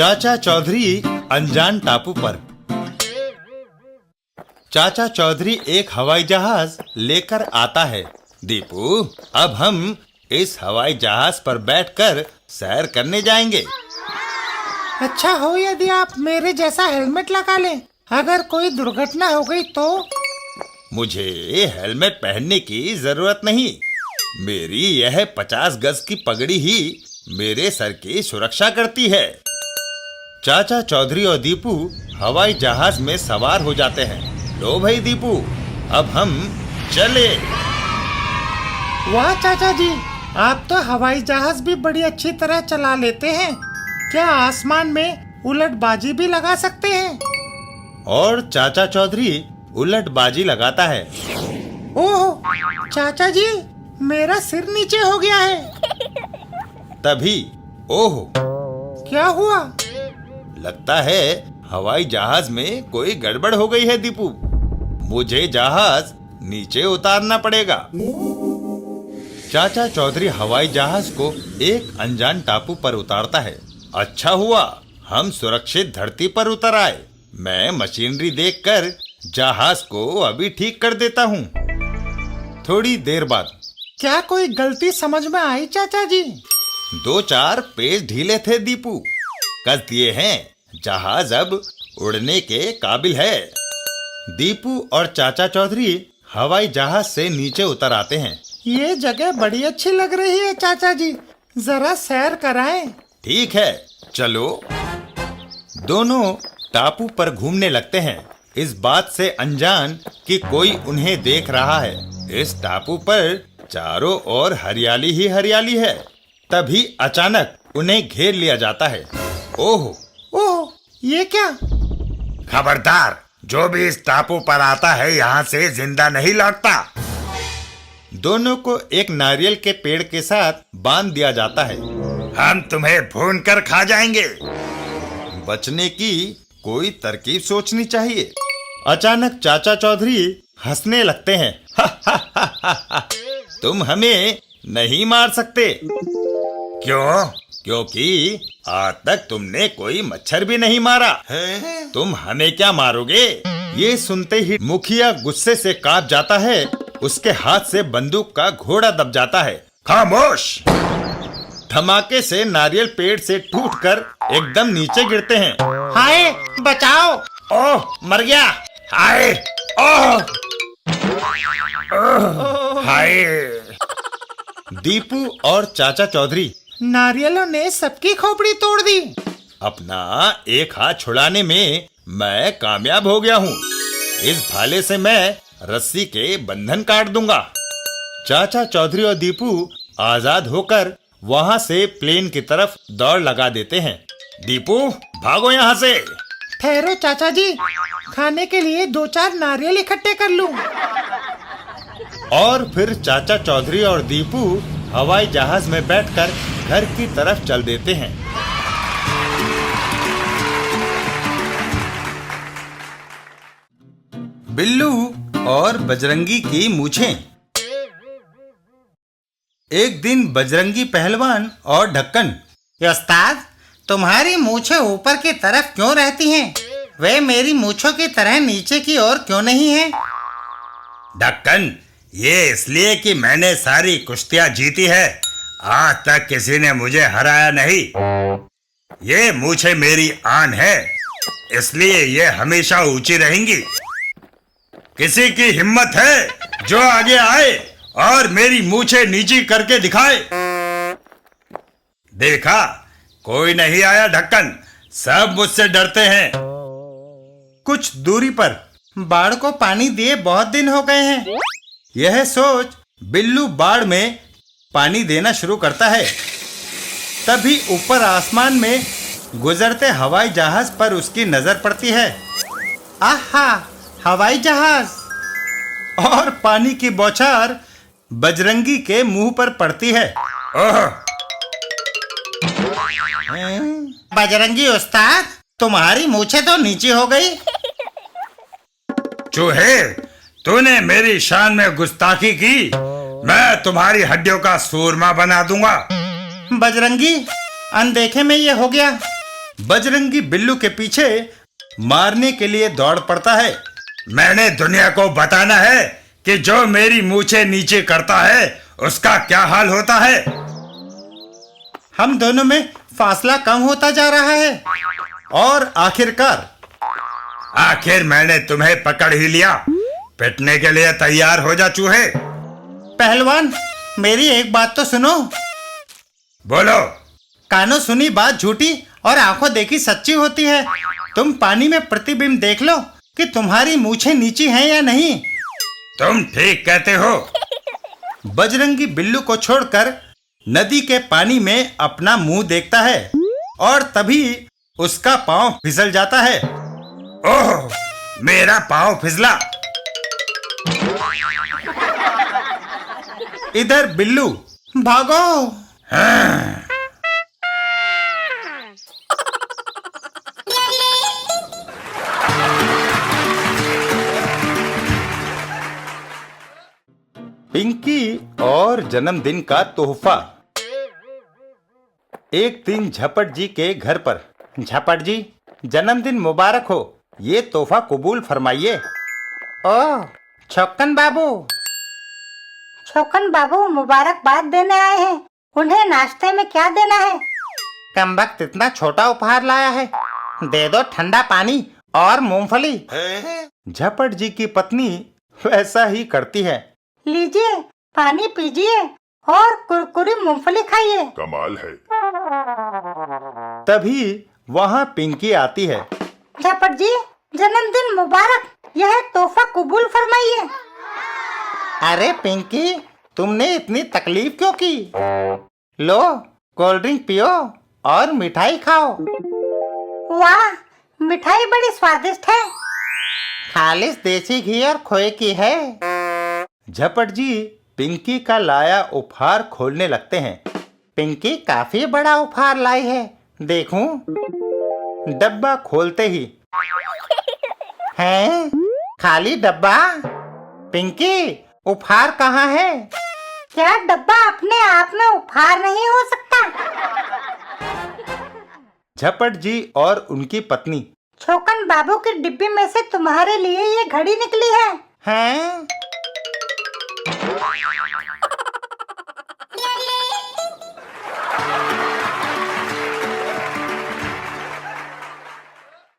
चाचा चौधरी अनजान टापू पर। चाचा चौधरी एक हवाई जहाज लेकर आता है। दीपू, अब हम इस हवाई जहाज पर बैठकर सैर करने जाएंगे। अच्छा हो यदि आप मेरे जैसा हेलमेट लगा लें, अगर कोई दुर्घटना हो गई तो। मुझे हेलमेट पहनने की जरूरत नहीं। मेरी यह 50 गज की पगड़ी ही मेरे सर की सुरक्षा करती है। चाचा चौधरी और दीपू हवाई जहाज में सवार हो जाते हैं। लो भाई दीपू, अब हम चले। वाह चाचा जी, आप तो हवाई जहाज भी बड़ी अच्छी तरह चला लेते हैं। क्या आसमान में उलटबाजी भी लगा सकते हैं? और चाचा चौधरी उलटबाजी लगाता है। ओह चाचा जी, मेरा सिर नीचे हो गया है। तभी ओह, क्या हुआ? लगता है हवाई जहाज में कोई गड़बड़ हो गई है दीपू। मुझे जहाज नीचे उतारना पड़ेगा। चाचा चौधरी हवाई जहाज को एक अनजान टापू पर उतारता है। अच्छा हुआ हम सुरक्षित धरती पर उतर आए। मैं मशीनरी देखकर जहाज को अभी ठीक कर देता हूँ। थोड़ी देर बाद, क्या कोई गलती समझ में आई चाचा जी? 2-4 पेज ढीले थे दीपू, कस दिए हैं। जहाज अब उड़ने के काबिल है। दीपू और चाचा चौधरी हवाई जहाज से नीचे उतर आते हैं। ये जगह बड़ी अच्छी लग रही है चाचा जी, जरा सैर कराएं। ठीक है, चलो। दोनों टापू पर घूमने लगते हैं, इस बात से अनजान कि कोई उन्हें देख रहा है। इस टापू पर चारों ओर हरियाली ही हरियाली है। तभी अचानक उन्हें घेर लिया जाता है। ओह ओह, ये क्या? खबरदार, जो भी इस टापू पर आता है यहाँ से जिंदा नहीं लौटता। दोनों को एक नारियल के पेड़ के साथ बांध दिया जाता है। हम तुम्हें भून कर खा जाएंगे। बचने की कोई तरकीब सोचनी चाहिए। अचानक चाचा चौधरी हंसने लगते हैं। तुम हमें नहीं मार सकते। क्यों? क्योंकि आज तक तुमने कोई मच्छर भी नहीं मारा है। तुम हमें क्या मारोगे? ये सुनते ही मुखिया गुस्से से कांप जाता है। उसके हाथ से बंदूक का घोड़ा दब जाता है। खामोश! धमाके से नारियल पेड़ से टूटकर एकदम नीचे गिरते हैं। हाय, बचाओ! ओह, मर गया। हाय! ओह! हाय! दीपू और चाचा चौधरी नारियलों ने सबकी खोपड़ी तोड़ दी। अपना एक हाथ छुड़ाने में मैं कामयाब हो गया हूँ। इस भाले से मैं रस्सी के बंधन काट दूंगा। चाचा चौधरी और दीपू आजाद होकर वहाँ से प्लेन की तरफ दौड़ लगा देते हैं। दीपू, भागो यहाँ से। ठहरो चाचा जी, खाने के लिए 2-4 नारियल इकट्ठे कर लूं। और फिर चाचा चौधरी और दीपू हवाई जहाज में बैठकर घर की तरफ चल देते हैं। बिल्लू और बजरंगी की मूछें। एक दिन बजरंगी पहलवान और ढक्कन। उस्ताद, तुम्हारी मूछें ऊपर की तरफ क्यों रहती हैं? वे मेरी मूछों की तरह नीचे की ओर क्यों नहीं हैं? ढक्कन, ये इसलिए कि मैंने सारी कुश्तियां जीती है। आज तक किसी ने मुझे हराया नहीं। ये मूछें मेरी आन है, इसलिए ये हमेशा ऊंची रहेंगी। किसी की हिम्मत है जो आगे आए और मेरी मूछें नीची करके दिखाए। देखा, कोई नहीं आया ढक्कन, सब मुझसे डरते हैं। कुछ दूरी पर बाड़ को पानी दिए बहुत दिन हो गए हैं। यह सोच बिल्लू बाड़ में पानी देना शुरू करता है। तभी ऊपर आसमान में गुजरते हवाई जहाज पर उसकी नजर पड़ती है। आहा, हवाई जहाज! और पानी की बौछार बजरंगी के मुंह पर पड़ती है। ओह! बजरंगी उस्ताद, तुम्हारी मूछें तो नीची हो गई। चूहे, तूने मेरी शान में गुस्ताखी की। मैं तुम्हारी हड्डियों का सूरमा बना दूंगा। बजरंगी, अनदेखे में ये हो गया। बजरंगी बिल्लू के पीछे मारने के लिए दौड़ पड़ता है। मैंने दुनिया को बताना है कि जो मेरी मूछें नीचे करता है उसका क्या हाल होता है। हम दोनों में फासला कम होता जा रहा है और आखिर मैंने तुम्हें पकड़ ही लिया। पिटने के लिए तैयार हो जा चूहे। पहलवान, मेरी एक बात तो सुनो। बोलो। कानों सुनी बात झूठी और आंखों देखी सच्ची होती है। तुम पानी में प्रतिबिंब देख लो कि तुम्हारी मूछें नीची हैं या नहीं। तुम ठीक कहते हो। बजरंगी बिल्लू को छोड़कर नदी के पानी में अपना मुंह देखता है और तभी उसका पांव फिसल जाता है। ओह, मेरा पांव फिसला। इधर बिल्लू, भागो। हाँ। पिंकी और जन्मदिन का तोहफा। एक दिन झपट जी के घर पर। झपट जी, जन्मदिन मुबारक हो। ये तोहफा कबूल फरमाइए। ओह, छक्कन बाबू। छक्कन बाबू मुबारकबाद देने आए हैं। उन्हें नाश्ते में क्या देना है? कमबख्त इतना छोटा उपहार लाया है। दे दो ठंडा पानी और मूंगफली। झपट जी की पत्नी वैसा ही करती है। लीजिए, पानी पीजिए और कुरकुरी मूंगफली खाइए। कमाल है। तभी वहाँ पिंकी आती है। झपट जी, जन्मदिन मुबारक। यह तोहफा कबूल फरमाइए। अरे पिंकी, तुमने इतनी तकलीफ क्यों की? लो, कोल्ड ड्रिंक पियो और मिठाई खाओ। वाह, मिठाई बड़ी स्वादिष्ट है। खालिस देसी घी और खोए की है। झपट जी पिंकी का लाया उपहार खोलने लगते हैं। पिंकी काफी बड़ा उपहार लाई है, देखूं? डब्बा खोलते ही हैं? खाली डब्बा? पिंकी, उपहार कहाँ है? क्या डब्बा अपने आप में उपहार नहीं हो सकता? झपट जी और उनकी पत्नी। छक्कन बाबू की डिब्बी में से तुम्हारे लिए ये घड़ी निकली है। हैं?